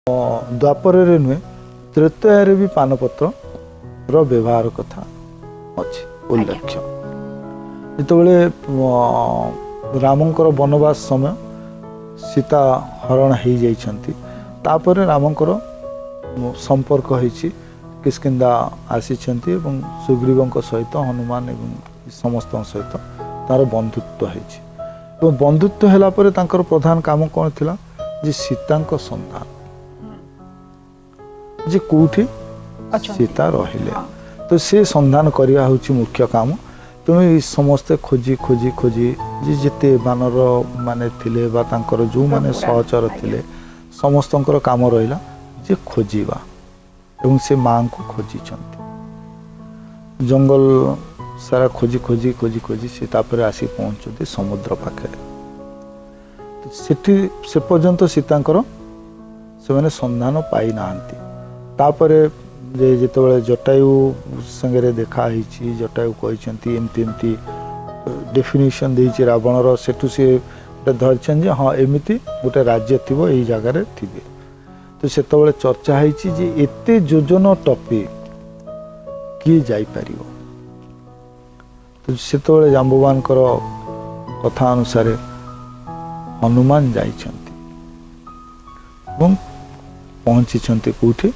द्वापर नुहे त्रेतया भी पानपत्र व्यवहार कथा अच्छी उल्लेख्य जितेबले रामंकर वनवास समय सीता हरण हो जाइछंती तापर रामंकर संपर्क होइछि किष्किंधा आसीछंती एवं सुग्रीवंक सहित हनुमान एवं समस्त सहित तार बंधुत्व होइछि एवं बंधुत्व होला परे तांकर प्रधान काम कौन थिला जे सीतांक संधान जे कोठी सीता रहिले तो से संधान करिया होछि मुख्य काम तेणु समस्ते खोजी खोजी खोजी जे जेते बानर माने थिले बा तांकर जो माने सहचर थिले समस्तंकर काम रहिला जे खोजीबा एवं से मां को खोजी छंती जंगल सारा खोजी खोजी खोजी खोजी से तापर आसी पहुंचते समुद्र पाखे सेठी से पर्यंत सीतांकर से माने संधान पाई नांती तापर जे जेतेबेले जटायु संगे देखा होइछि जटायु कहछंती एमती एमती डेफिनेशन देइछि रावणर सेठु से धरछन जे हाँ एमिति गोटे राज्य थिबो एई जगह रे थिबे तो सेतेबेले चर्चा होइछि जे एते योजना टपी किए जाई परिबो तो सेतेबेले जाम्बवानकर कथा अनुसार हनुमान जाइछंती ଏବଂ पहुंची कोठी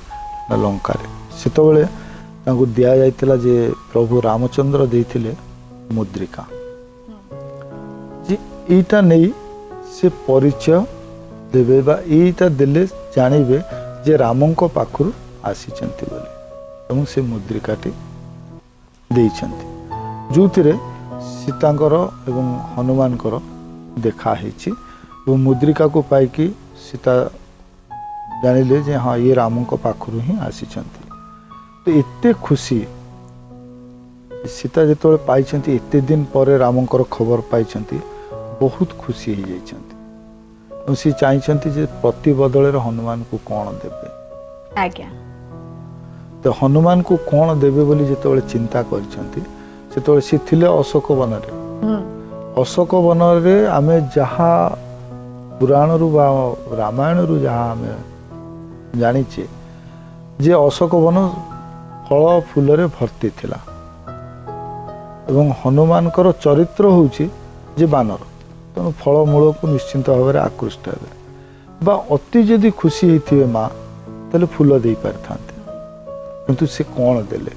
लंका रे सेतेबेले तांको दिया जाइतिला जे प्रभु रामचंद्र देइथिले मुद्रिका जे एटा नहीं से परिचय देबे बा एटा देले जानिबे जे रामंक पाखरु आसीचंती बोले एवं से मुद्रिकाटी देइछंती जोथिरे सीतांकर एवं हनुमानकर देखा हेछि वो मुद्रिका को पाइकी सीता जानिले जे हाँ ये रामंक पाखरु ही आसीचंती तो एते खुशी सीता जेतोले पाइछंती एते दिन परे रामंकर खबर पाइछंती बहुत खुशी हो जाइछंती सी चाहछंती जे प्रति बदले हनुमान को कौन देबे आज्ञा तो हनुमान को कौन देबे बोली जेतोले चिंता करछंती सेतोले सी थिले अशोक वन रे अशोक वन रे आमे जहा पुराण रु बा रामायण रु जहा आमे जानिचे जे अशोक वन फल फूल रे भर्ती थिला एवं हनुमानकर चरित्र होउची जे बानर तेणु फलमूल को निश्चिंत भाव में आकृष्ट हे बा अति जदि खुशी होते माँ तेल फूल दे पारि था किंतु से कौन देले